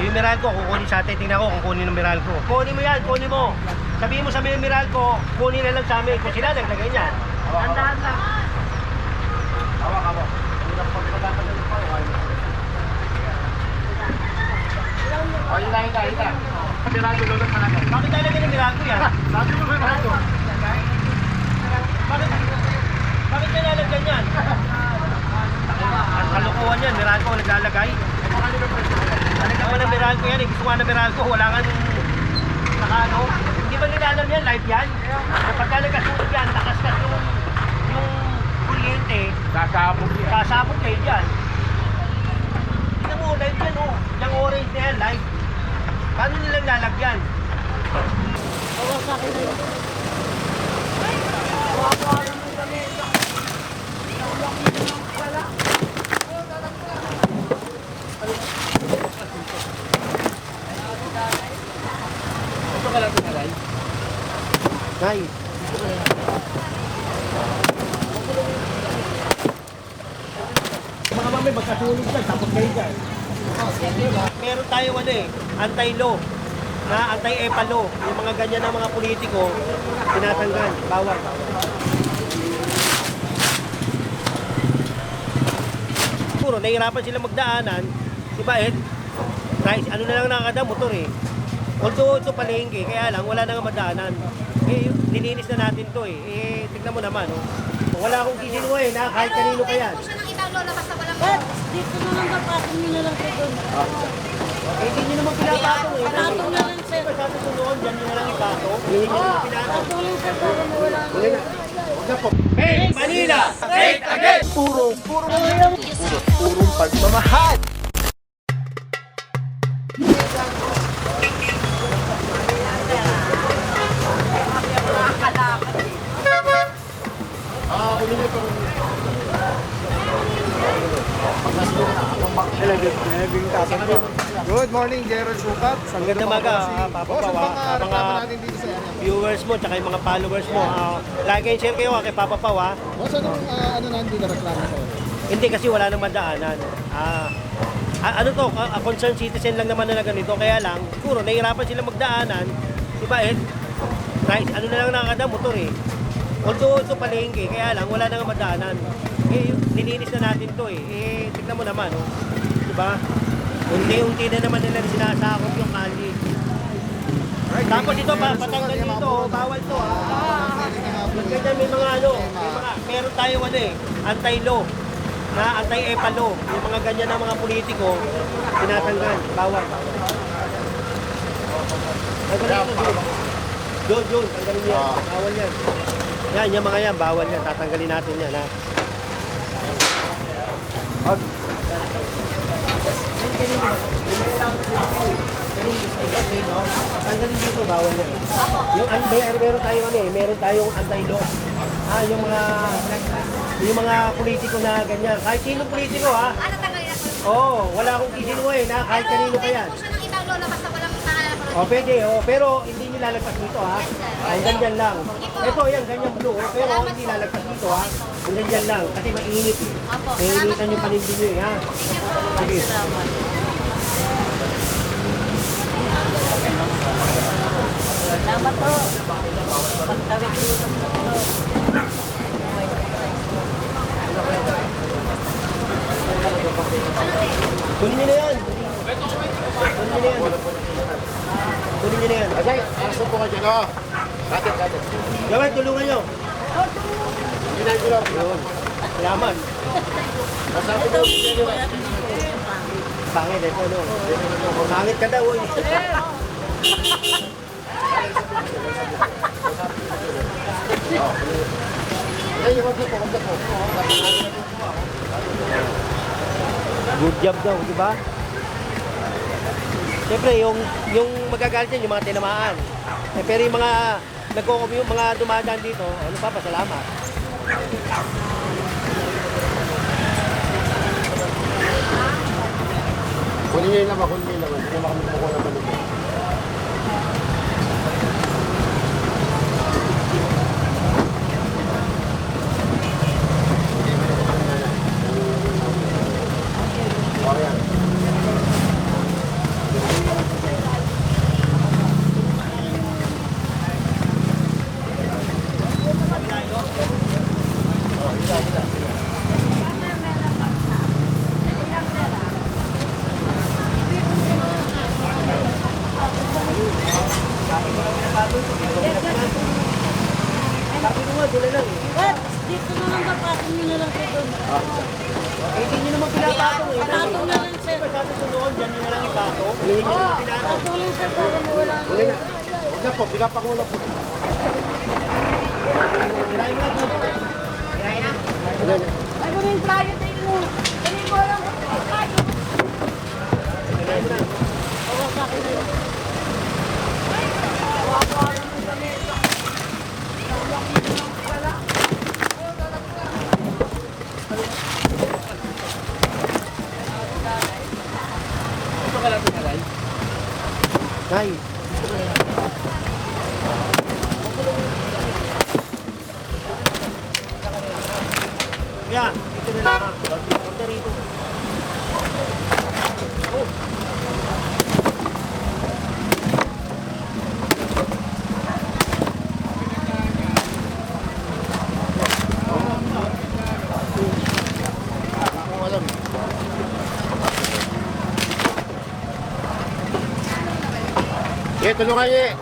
yung Meralco, kukunin sa atin. Tingnan ko kung kunin ng Meralco. Kunin mo yan, kunin mo. Sabihin mo sa mga Meralco, kunin na lang sa amin. Kung sila naglagay niyan. Tandaan lang. Hawak. Hindi po pinagkakagal pa. Ayun na, hita. Meralco, lulat malagay. Bakit talaga ng Meralco yan? Sabi mo ba Meralco? Bakit nilalagyan yan? Ang kalukuhan yan, Meralco naglalagay. Talaga mo ng Meralco yan, gusto nga ng Meralco, wala nga naka ano. Hindi ba nila alam yan, live yan? Kapag nagkasunod yan, nakaskas yung kuryente, sasabog kayo dyan. Tingnan mo, live yan oh. Yung orange na yan, live. Paano nilang lalagyan? Awa sa akin na yun. Ito ka lang pinalay? Nay. Mga mami, magkatulog dyan, tapos kayo dyan. Meron tayo anti-law, na anti-EPA-law. Yung mga ganyan na mga politiko, tinatanggal, bawal. Puro, nahihirapan sila magdaanan, diba ano na lang nakakada, motor eh. Although ito palengke, kaya lang wala na nga madaanan. Nilinis na natin to tignan mo naman wala akong kisinuha na kahit kanino pa yan. Dito na lang napatong nyo na lang kayo doon. Hindi nyo naman pinapatong Patong na lang sir. Sa susunod, dyan nyo na lang ipatong. Hindi nyo naman pinapatong. Patong lang sir para mawala na. Huwag na po. Hey, Manila! Straight again! Purong pagmamahal! Good morning, Gerald Sukat. Ang ganda maga, Papapawa, mga viewers mo, tsaka yung mga followers mo. Lagi and share kayo kay Papapawa. Boss, anong nandito na reklamo sa'yo? Hindi kasi wala nang madaanan. Concerned citizen lang naman na ganito. Kaya lang, siguro nahihirapan sila magdaanan. Diba ano na lang nakakada, motor eh. Although ito palengke, kaya lang wala nang madaanan. Nilinis na natin to tignan mo naman diba? Unti-unti na naman nila sinasakop yung kali. Tapos ito, patanggal dito, bawal to Ganyan may mga meron tayo anti-law, na anti-EPA-law. Yung mga ganyan na mga politiko, tinatanggal, bawal. Doon, tanggalin yan, bawal yan. Yan, yung mga yan, bawal yan, tatanggalin natin yan Tanggalin dito, bawal yan. Meron tayong anti-law. Yung mga politiko na ganyan. Kahit sinong politiko wala akong kisinuha na kahit kanino pa yan. Pwede, pero hindi nyo lalagpas dito Hanggang dyan lang. Ito yan, ganyan blue, pero hindi lalagpas dito Hanggang dyan lang, kasi mainit Mainitan yung panindig nyo Sige. Salamat po. Pagtawid ko sa Kunin nyo na yan. Kunin nyo na yan. Asay, aso po ka dyan, Katit. Gawin, tulungan nyo. Ginan ko lang. Salamat. Masabi ko. Pangit ito, Pangit ka daw, Good job daw, di ba? Siyempre, yung magagalit yan, yung mga tinamaan. Pero yung mga yung mga dumadaan dito, pasalamat. Kunin nyo yung naman. Hindi naman kami kukuha naman ito. patong nyo na lang po doon. Eh, hindi nyo naman pinapatong eh. Patong na lang, sir. Sabi ko noon, dyan nyo na lang ipatong. Hindi nyo naman pinatong. Patong lang, sir, para mawala na. Huli na. Huwag na po, pinapakulo po. Kirain mo na po. Kirain na. Huli na. Ay, mo rin tayo, tayo mo. Ano mo lang, tayo. Kirain mo na. Oo, sa akin na yun. Nay. Yan, ito na lang. Punta rito. Oh. Ako alam. Eh, tulungan niya eh.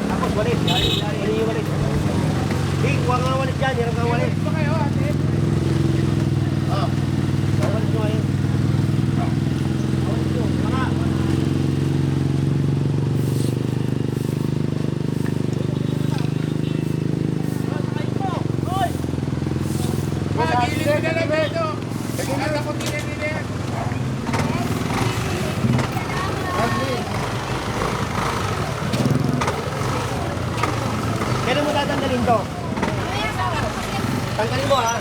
Tapos walit. Ano yung walit? Hey, kuha nga walit dyan. Hirap nga walit. Ah. Walit nyo ngayon. Walit nyo. Mga. Kailan mo tatanggalin to? Tanggalin mo ha?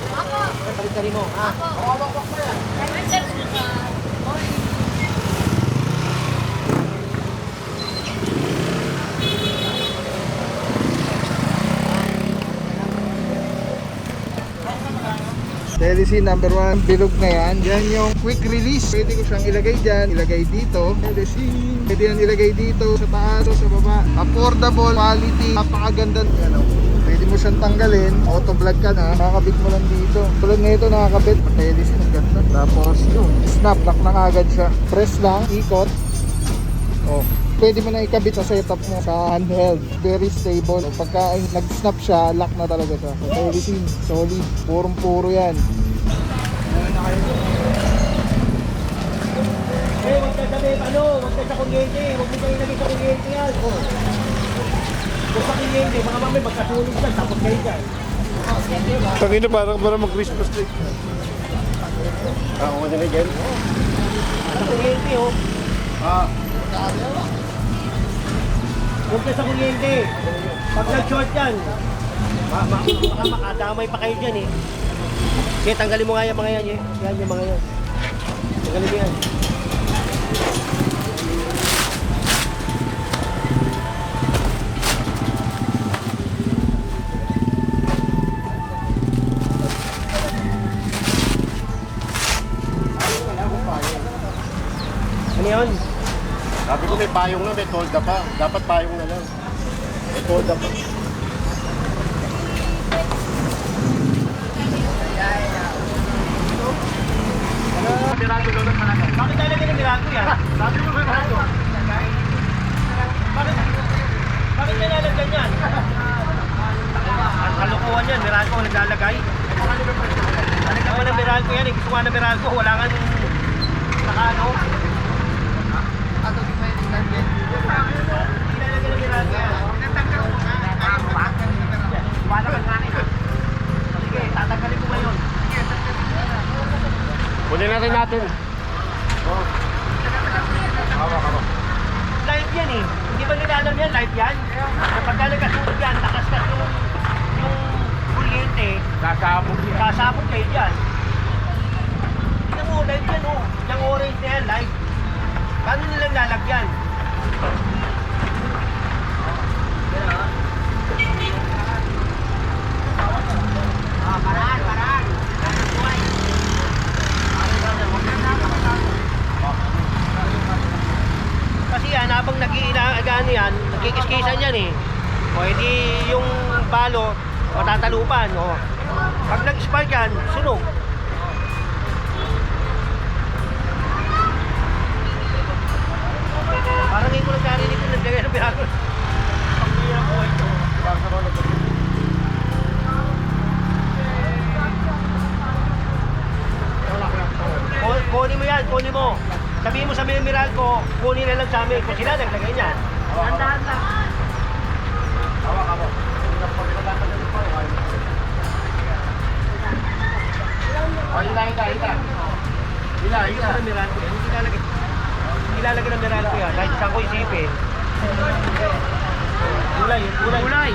Tanggalin mo ha? Telecine number 1, bilog na yan. Yan yung quick release. Pwede ko siyang ilagay dyan, ilagay dito. Telecine. Pwede yan ilagay dito, sa taas o sa baba. Affordable, quality, napakaganda. Yan o. Pwede mo siyang tanggalin. Auto vlog ka na. Nakakabit mo lang dito. Tulad na ito nakakabit. Telecine, ang ganda. Tapos yun, snap lock na kagad siya. Press lang, ikot. Oh. Pwede mo na ikabit sa setup mo sa handheld. Very stable. Pagka nag-snap siya, lock na talaga siya. So, Telecine, solid. Purong-puro yan. Eh, huwag ka sabi, ano, huwag ka sa kuryente. Huwag mo kayo lagay sa kuryente yan. Oh. Kung sa kuryente, mga mamay magkasunog ka, tapos kayo dyan. Tangin na parang mag-Christmas tree. Ako na dyan. Sa kuryente, oh. Ah. Huwag ka sa kuryente. Pag nag-short yan, baka makadamay pa kayo dyan eh. Kaya tanggalin mo nga yung mga yan eh. Yan yung mga yan. Tanggalin mo yan. Ano yun? Sabi ko may payong na, may tolda pa. Dapat payong na lang. May tolda pa. Bakit talaga ng Miracle yan? Sabi mo ba Miracle? Bakit nilalagyan yan? Ang kalukuhan yan, Miracle naglalagay. Talaga mo ng Miracle yan, gusto nga ng Miracle, wala nga yung naka ano. Nilalagyan ng Miracle yan. Wala ka nga na. Sige, tatanggalin ko ngayon. Kunin natin natin. Oh. Hawak. Live yan eh. Hindi ba nila alam yan? Live yan? Kapag nagkasunog yan, takas-tas yung kuryente, sasabog kayo dyan. Tingnan mo, live yan oh. Yung orange na yan, live. Paano nilang lalagyan? Paraan. Kasi yan, habang nag-iinaagaan yan, nagkikiskisan yan eh. O edi yung balo, matatalupan. O. Pag nag-spark yan, sunog. Parang ngayon ko nagkarinig ko naglagay ng Miracle. Ang hirap ko ito. Kunin mo yan, kunin mo. Sabihin mo sa mga Miracle, kunin na lang sa amin kung sila naglagay niyan. Dahan-dahan lang. Hawak ako. Ila. Miracle yan. Hindi lalagay ng Miracle yan. Kahit saan ko isipin. Gulay. Ano yung gulay?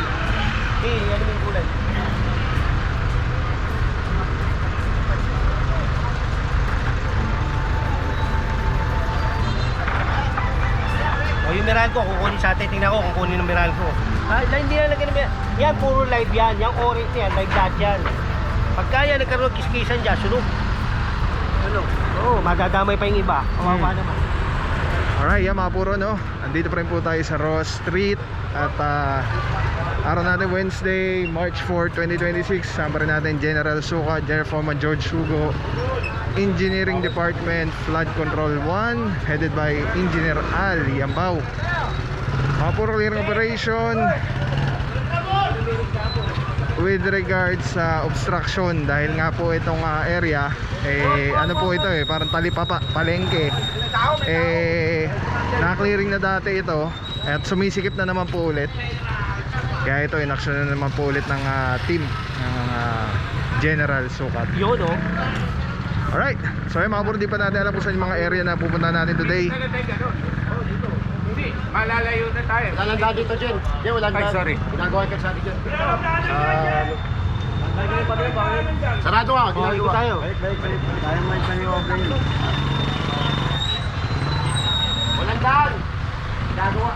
O yung Miracle, kukunin sa atin. Tingnan ko kung kunin ng Miracle. Hindi lalagay ng Miracle. Yan, puro live yan. Yung orange yan, live lahat yan. Pagka yan, nagkaroon ng kiskisan dyan, sunog. Oo, magagamay pa yung iba. Kawawa naman. Alright, yan mga puro, no? Andito pa rin po tayo sa Ross Street. At araw natin Wednesday, March 4, 2026. Sama rin natin General Suka, General Foreman George Hugo, Engineering Department, Flood Control 1, headed by Engineer Al Yambao. Mga puro clearing operation with regards sa obstruction. Dahil nga po itong area, ano po ito parang talipapa, palengke. Na-clearing na dati ito at sumisikip na naman po ulit. Kaya ito inaksyon na naman po ulit ng team ng General Sukat. Yun, no? Alright, so mga puro, di pa natin alam kung saan yung mga area na pupunta natin today. Malalayo na tayo. Walang daan dito, Jen. Hindi, walang daan. Ay, sorry. Ginagawa ka sa atin dyan. Sarado nga, ginagawa. Tayo. Walang daan. Ginagawa.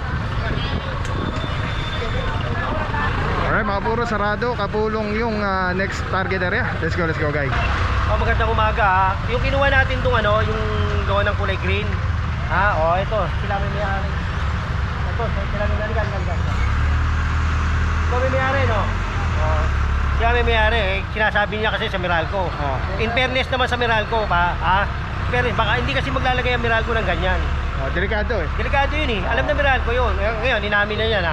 Alright mga puro, sarado, kapulong yung next target area. Let's go guys. Magandang umaga ha. Yung kinuha natin itong yung gawa ng kulay green. Ito. Sila may may-ari. Ito, sila may may-ari. Ito may may-ari, no? Sila may may-ari. Sinasabi niya kasi sa Meralco. In fairness naman sa Meralco, fairness, baka hindi kasi maglalagay ang Meralco ng ganyan. Delikado Delikado yun eh. Alam na Meralco yun. Ngayon, inamin na yan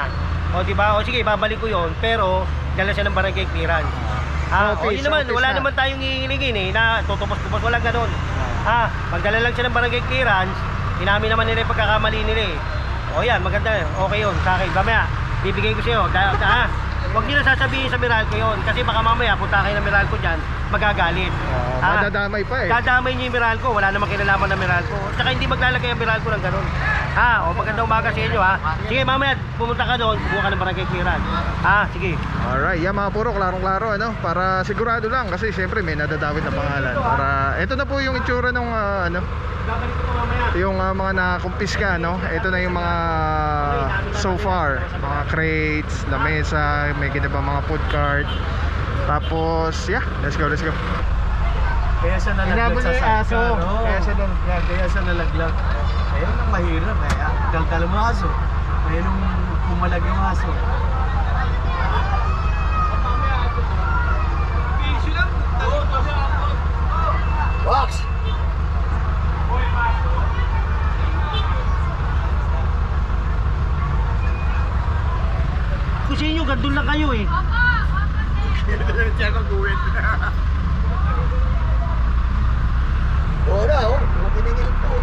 diba? Sige, babalik ko yun. Pero, dala siya ng barangay clearance. Yun naman, wala naman tayong hihilingin na tutupos-tupos, walang ganun. Pagdala lang siya ng barangay clearance, inamin naman nila yung pagkakamali nila yan, maganda, okay yun sa akin. Mamaya, bibigay ko sa'yo. Huwag nyo na sasabihin sa Meralco yun. Kasi baka mamaya, punta kayo ng Meralco dyan, magagalit. Madadamay pa Dadamay nyo yung Meralco, wala namang kinalaman ng Meralco. Tsaka hindi maglalagay ang Meralco ng ganun. Magandang umaga sa inyo Sige, mamaya, pumunta ka doon, buka ka ng barangay clearance. Sige. Alright, yan mga puro, klarong-klaro para sigurado lang kasi syempre may nadadawit na pangalan. Para ito na po yung itsura ng Babalik ko mamaya. yung mga nakumpiska, ito na yung mga so far, mga crates, lamesa, may ginaba mga food cart. Tapos let's go. Kaya siya nalaglag sa aso. Kaya siya nalaglag. Ayun ang mahirap. Kalkal mo aso. Ayun ang pumalag yung aso. Wax! Kasi inyo, gandun lang kayo eh. Siya kong guwit. Oo na, piningin ko.